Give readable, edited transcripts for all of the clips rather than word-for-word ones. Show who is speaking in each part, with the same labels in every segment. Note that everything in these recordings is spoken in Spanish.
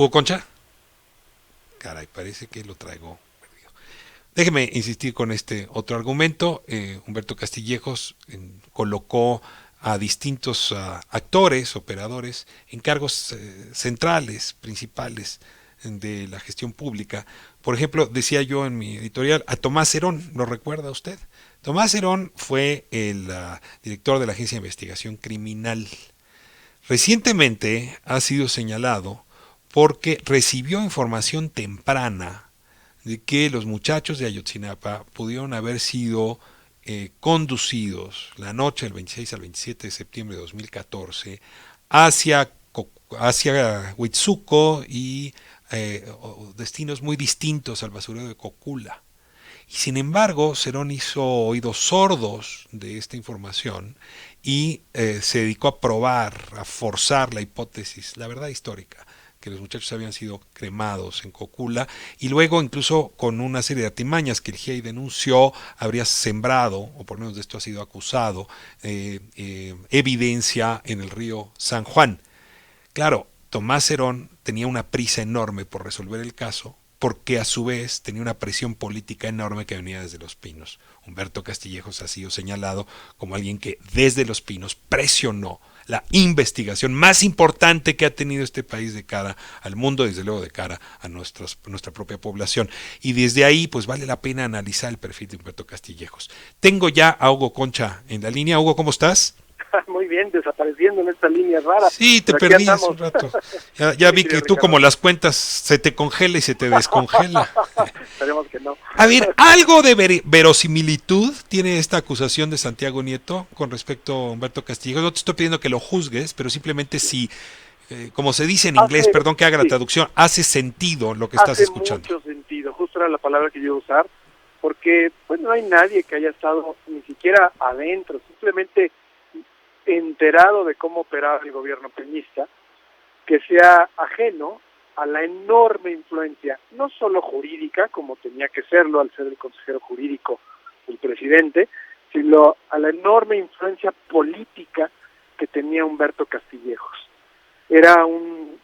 Speaker 1: ¿Hugo Concha? Caray, parece que lo traigo perdido. Déjeme insistir con este otro argumento. Humberto Castillejos colocó a distintos actores, operadores, en cargos centrales, principales de la gestión pública. Por ejemplo, decía yo en mi editorial a Tomás Herón, ¿lo recuerda usted? Tomás Herón fue el director de la Agencia de Investigación Criminal. Recientemente ha sido señalado porque recibió información temprana de que los muchachos de Ayotzinapa pudieron haber sido conducidos la noche del 26 al 27 de septiembre de 2014 hacia, hacia Huitzuco y destinos muy distintos al basurero de Cocula. Y sin embargo, Cerón hizo oídos sordos de esta información y se dedicó a probar, a forzar la hipótesis, la verdad histórica, que los muchachos habían sido cremados en Cocula, y luego incluso con una serie de artimañas que el GIEI denunció, habría sembrado, o por lo menos de esto ha sido acusado, evidencia en el río San Juan. Claro, Tomás Herón tenía una prisa enorme por resolver el caso, porque a su vez tenía una presión política enorme que venía desde Los Pinos. Humberto Castillejos ha sido señalado como alguien que desde Los Pinos presionó la investigación más importante que ha tenido este país de cara al mundo, desde luego de cara a nuestra propia población. Y desde ahí, pues vale la pena analizar el perfil de Humberto Castillejos. Tengo ya a Hugo Concha en la línea. Hugo, ¿cómo estás?
Speaker 2: Muy bien, desapareciendo en esta línea rara,
Speaker 1: Sí, te
Speaker 2: pero aquí
Speaker 1: perdí hace un
Speaker 2: andamos.
Speaker 1: rato. Ya
Speaker 2: Sí,
Speaker 1: vi
Speaker 2: querido
Speaker 1: que tú
Speaker 2: Ricardo,
Speaker 1: como las cuentas se te congela y se te descongela.
Speaker 2: esperemos que no.
Speaker 1: A ver, ¿algo de verosimilitud tiene esta acusación de Santiago Nieto con respecto a Humberto Castillo? No te estoy pidiendo que lo juzgues, pero simplemente si, como se dice en inglés,
Speaker 2: Hace,
Speaker 1: perdón que haga la
Speaker 2: sí,
Speaker 1: traducción, hace sentido lo que estás
Speaker 2: hace
Speaker 1: escuchando.
Speaker 2: mucho sentido, justo era la palabra que yo iba a usar, porque pues no hay nadie que haya estado ni siquiera adentro, simplemente enterado de cómo operaba el gobierno peñista, que sea ajeno a la enorme influencia, no solo jurídica, como tenía que serlo al ser el consejero jurídico del presidente, sino a la enorme influencia política que tenía Humberto Castillejos. Era un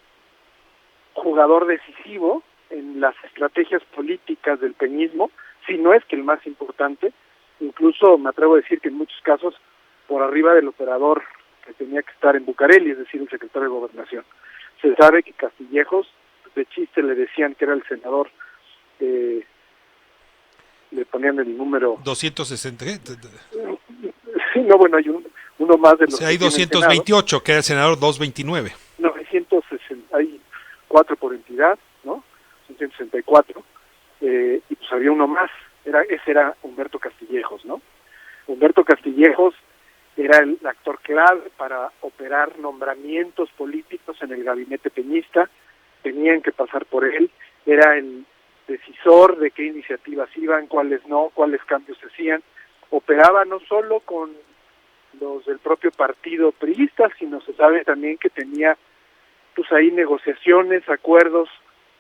Speaker 2: jugador decisivo en las estrategias políticas del peñismo, si no es que el más importante, incluso me atrevo a decir que en muchos casos por arriba del operador que tenía que estar en Bucareli, es decir, el secretario de Gobernación. Se sabe que Castillejos, de chiste le decían que era el senador, le ponían el número...
Speaker 1: 260, ¿qué?
Speaker 2: Sí, no, bueno, hay uno más de
Speaker 1: O
Speaker 2: los
Speaker 1: sea,
Speaker 2: que
Speaker 1: hay
Speaker 2: tiene el Senado,
Speaker 1: 228, que era el senador 229.
Speaker 2: 960, hay cuatro por entidad, ¿no? 164, y pues había uno más, ese era Humberto Castillejos, ¿no? Humberto Castillejos era el actor clave para operar nombramientos políticos en el gabinete peñista, tenían que pasar por él, era el decisor de qué iniciativas iban, cuáles no, cuáles cambios se hacían, operaba no solo con los del propio partido priista, sino se sabe también que tenía pues ahí negociaciones, acuerdos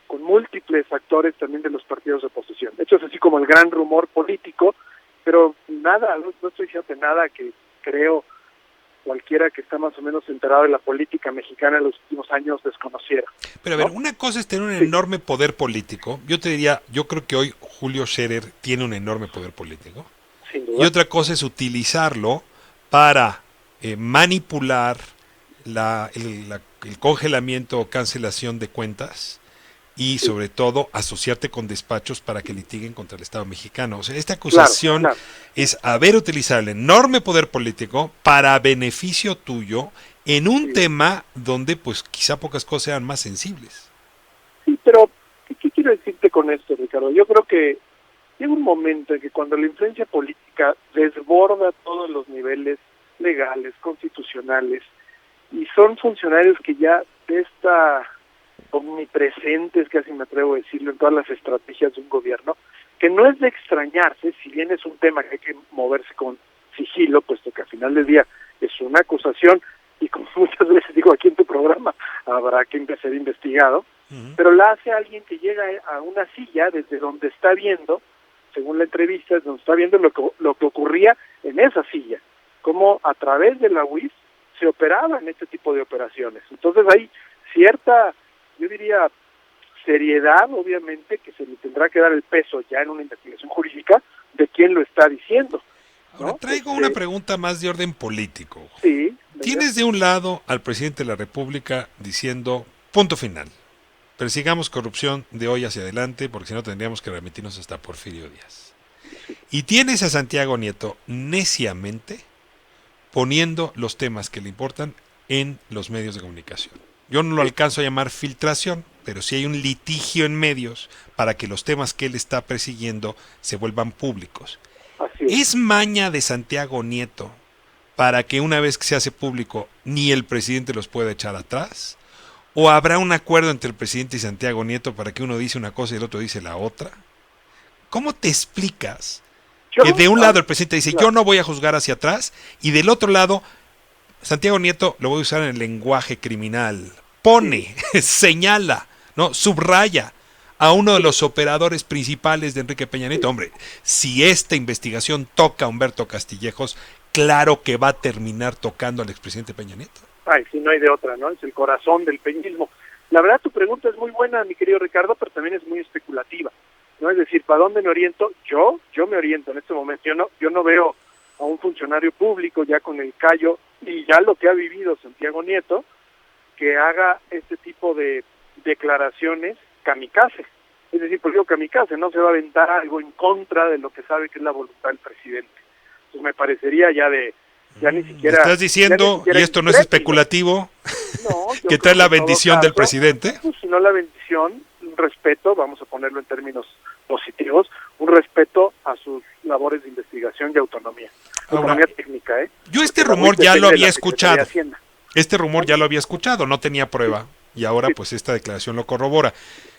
Speaker 2: con múltiples actores también de los partidos de oposición. De hecho es así como el gran rumor político, pero nada, no estoy diciendo nada que creo cualquiera que está más o menos enterado de la política mexicana en los últimos años desconociera,
Speaker 1: Pero a ver,
Speaker 2: ¿no?
Speaker 1: una cosa es tener un
Speaker 2: Sí,
Speaker 1: enorme poder político. Yo te diría, yo creo que hoy Julio Scherer tiene un enorme poder político.
Speaker 2: sin
Speaker 1: Y
Speaker 2: duda.
Speaker 1: otra cosa es utilizarlo para manipular el congelamiento o cancelación de cuentas y
Speaker 2: Sí,
Speaker 1: sobre todo asociarte con despachos para que litiguen contra el Estado mexicano. O sea, esta
Speaker 2: claro,
Speaker 1: acusación
Speaker 2: claro.
Speaker 1: es haber utilizado el enorme poder político para beneficio tuyo en un
Speaker 2: Sí,
Speaker 1: tema donde pues quizá pocas cosas sean más sensibles.
Speaker 2: sí, pero ¿qué quiero decirte con esto, Ricardo? Yo creo que llega un momento en que cuando la influencia política desborda todos los niveles legales, constitucionales, y son funcionarios que ya de esta omnipresentes, casi me atrevo a decirlo, en todas las estrategias de un gobierno, que no es de extrañarse, si bien es un tema que hay que moverse con sigilo, puesto que al final del día es una acusación, y como muchas veces digo aquí en tu programa, habrá que ser investigado,
Speaker 1: Uh -huh.
Speaker 2: pero la hace alguien que llega a una silla desde donde está viendo, según la entrevista, desde donde está viendo lo que ocurría en esa silla, cómo a través de la UIS se operaba en este tipo de operaciones. Entonces hay cierta, yo diría, seriedad, obviamente, que se le tendrá que dar el peso ya en una investigación jurídica de quién lo está diciendo, ¿no?
Speaker 1: Ahora traigo una pregunta más de orden político.
Speaker 2: Sí.
Speaker 1: Tienes de un lado al presidente de la República diciendo punto final, persigamos corrupción de hoy hacia adelante, porque si no tendríamos que remitirnos hasta Porfirio Díaz. Y tienes a Santiago Nieto neciamente poniendo los temas que le importan en los medios de comunicación. Yo no lo alcanzo a llamar filtración, pero sí hay un litigio en medios para que los temas que él está persiguiendo se vuelvan públicos. ¿Es maña de Santiago Nieto para que una vez que se hace público ni el presidente los pueda echar atrás? ¿O habrá un acuerdo entre el presidente y Santiago Nieto para que uno dice una cosa y el otro dice la otra? ¿Cómo te explicas que de un lado el presidente dice yo no voy a juzgar hacia atrás y del otro lado Santiago Nieto, lo voy a usar en el lenguaje criminal, pone, señala, ¿no? Subraya a uno de los operadores principales de Enrique Peña Nieto? Hombre, si esta investigación toca a Humberto Castillejos, claro que va a terminar tocando al expresidente Peña Nieto.
Speaker 2: Ay, si no hay de otra, ¿no? Es el corazón del peñismo. La verdad, tu pregunta es muy buena, mi querido Ricardo, pero también es muy especulativa, ¿no? Es decir, ¿para dónde me oriento? Yo me oriento en este momento. Yo no veo a un funcionario público ya con el callo y ya lo que ha vivido Santiago Nieto, que haga este tipo de declaraciones kamikaze. Es decir, porque digo kamikaze, no se va a aventar algo en contra de lo que sabe que es la voluntad del presidente. Entonces me parecería ya ni siquiera...
Speaker 1: ¿Estás diciendo, y esto no es especulativo,
Speaker 2: no,
Speaker 1: que trae la bendición del presidente?
Speaker 2: Pues, si no la bendición, un respeto, vamos a ponerlo en términos positivos, un respeto a sus labores de investigación y autonomía. Autonomía técnica, ¿eh?
Speaker 1: Yo este rumor ya lo había escuchado. Este rumor ya lo había escuchado, no tenía prueba. Y ahora pues esta declaración lo corrobora.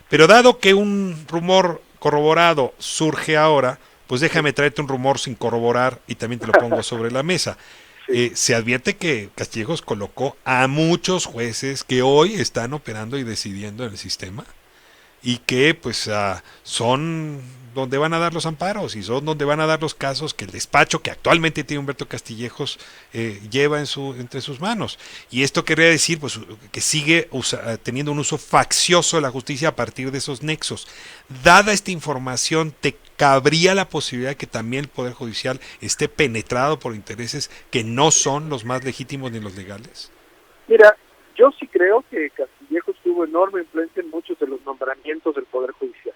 Speaker 1: Pero dado que un rumor corroborado surge ahora, pues déjame traerte un rumor sin corroborar y también te lo pongo sobre la mesa. Se advierte que Castillejos colocó a muchos jueces que hoy están operando y decidiendo en el sistema y que pues son donde van a dar los amparos y son donde van a dar los casos que el despacho que actualmente tiene Humberto Castillejos lleva entre sus manos. Y esto querría decir pues que sigue teniendo un uso faccioso de la justicia a partir de esos nexos. Dada esta información, ¿te cabría la posibilidad de que también el Poder Judicial esté penetrado por intereses que no son los más legítimos ni los legales?
Speaker 2: Mira, yo sí creo que Castillejos tuvo enorme influencia en muchos de los nombramientos del Poder Judicial.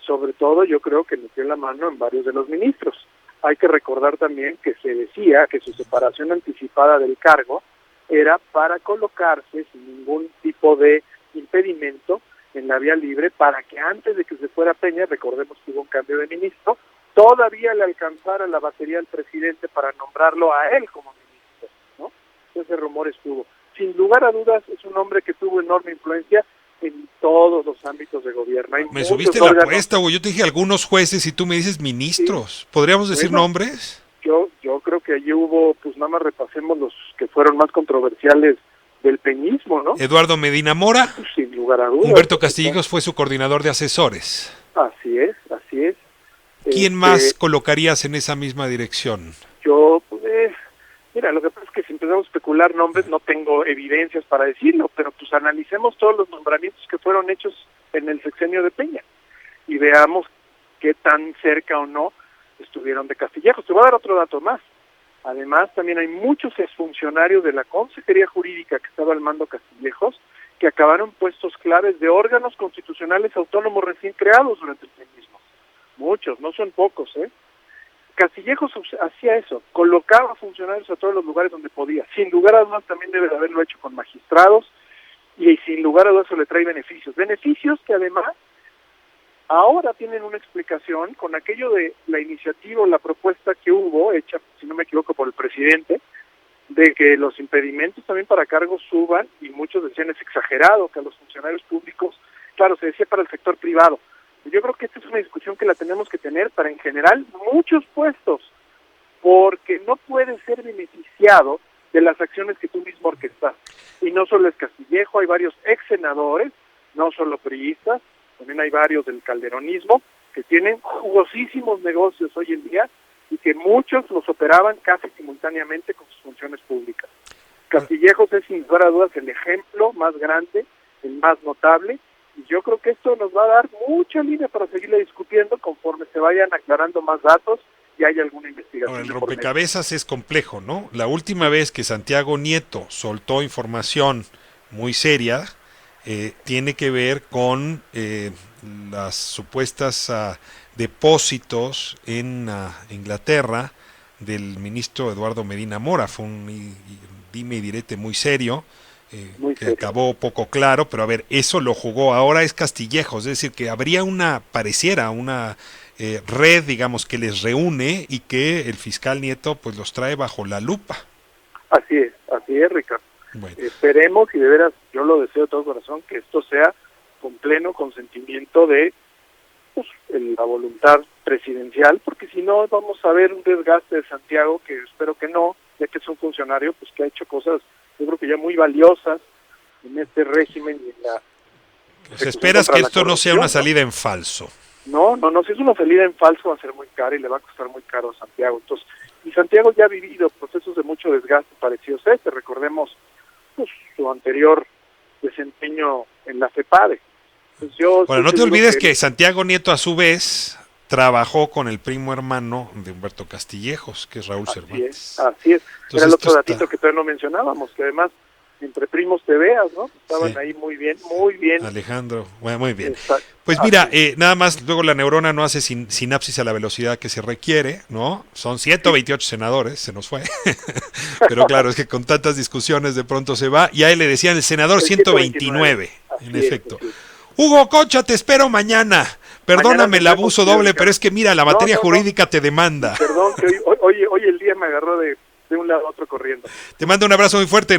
Speaker 2: Sobre todo yo creo que metió la mano en varios de los ministros. Hay que recordar también que se decía que su separación anticipada del cargo era para colocarse sin ningún tipo de impedimento en la vía libre para que antes de que se fuera Peña, recordemos que hubo un cambio de ministro, todavía le alcanzara la batería al presidente para nombrarlo a él como ministro, ¿no? Ese rumor estuvo. Sin lugar a dudas es un hombre que tuvo enorme influencia en todos los ámbitos de gobierno.
Speaker 1: Me subiste la apuesta, güey. Yo te dije algunos jueces y tú me dices ministros. Sí. ¿Podríamos decir nombres?
Speaker 2: Yo creo que allí hubo, pues nada más repasemos los que fueron más controversiales del peñismo, ¿no?
Speaker 1: Eduardo Medina Mora.
Speaker 2: Pues, sin lugar a dudas.
Speaker 1: Humberto Castillejos fue su coordinador de asesores.
Speaker 2: Así es.
Speaker 1: ¿Quién más colocarías en esa misma dirección?
Speaker 2: Yo, mira, lo que pasa es que si empezamos a especular nombres, no tengo evidencias para decirlo, pero pues analicemos todos los nombramientos que fueron hechos en el sexenio de Peña y veamos qué tan cerca o no estuvieron de Castillejos. Te voy a dar otro dato más. Además, también hay muchos exfuncionarios de la Consejería Jurídica que estaba al mando Castillejos que acabaron puestos claves de órganos constitucionales autónomos recién creados durante el peñismo. Muchos, no son pocos, ¿eh? Castillejos hacía eso, colocaba funcionarios a todos los lugares donde podía. Sin lugar a dudas también debe de haberlo hecho con magistrados y sin lugar a dudas eso le trae beneficios. Beneficios que además ahora tienen una explicación con aquello de la iniciativa o la propuesta que hubo, hecha, si no me equivoco, por el presidente, de que los impedimentos también para cargos suban, y muchos decían es exagerado que a los funcionarios públicos, claro, se decía para el sector privado. Yo creo que esta es una discusión que la tenemos que tener para en general muchos puestos, porque no puedes ser beneficiado de las acciones que tú mismo orquestas. Y no solo es Castillejo, hay varios ex senadores, no solo priistas, también hay varios del calderonismo que tienen jugosísimos negocios hoy en día y que muchos los operaban casi simultáneamente con sus funciones públicas. Castillejos es sin lugar a dudas el ejemplo más grande, el más notable, Y yo creo que esto nos va a dar mucha línea para seguirle discutiendo conforme se vayan aclarando más datos y hay alguna investigación.
Speaker 1: Ahora, el rompecabezas es complejo, ¿no? La última vez que Santiago Nieto soltó información muy seria tiene que ver con las supuestas depósitos en Inglaterra del ministro Eduardo Medina Mora. Fue un dime y direte muy serio, que serio, acabó poco claro, pero a ver, eso lo jugó. Ahora es Castillejos, es decir, que habría pareciera una red, digamos, que les reúne y que el fiscal Nieto pues los trae bajo la lupa.
Speaker 2: Así es, Ricardo. Bueno. Esperemos, y de veras yo lo deseo de todo corazón, que esto sea con pleno consentimiento de la voluntad presidencial, porque si no vamos a ver un desgaste de Santiago, que espero que no, ya que es un funcionario pues que ha hecho cosas, yo creo que ya muy valiosas en este régimen y en la...
Speaker 1: Pues esperas que esto no sea una salida en falso.
Speaker 2: No, si es una salida en falso va a ser muy cara y le va a costar muy caro a Santiago. Entonces, y Santiago ya ha vivido procesos de mucho desgaste parecidos a este, recordemos pues, su anterior desempeño en la FEPADE.
Speaker 1: Bueno, no te olvides que Santiago Nieto a su vez trabajó con el primo hermano de Humberto Castillejos, que es Raúl Cervantes.
Speaker 2: Así es. Entonces, era el otro datito que todavía no mencionábamos, que además entre primos te veas, ¿no? Estaban ahí muy bien.
Speaker 1: Alejandro, bueno, muy bien. Pues mira, nada más, luego la neurona no hace sinapsis a la velocidad que se requiere, ¿no? Son 128 senadores, se nos fue. Pero claro, es que con tantas discusiones de pronto se va, y a él le decían el senador 129, en efecto. Hugo Concha, te espero mañana. Perdóname el abuso doble, pero es que mira, la materia jurídica te demanda.
Speaker 2: Perdón, que hoy el día me agarró de un lado a otro corriendo.
Speaker 1: Te mando un abrazo muy fuerte.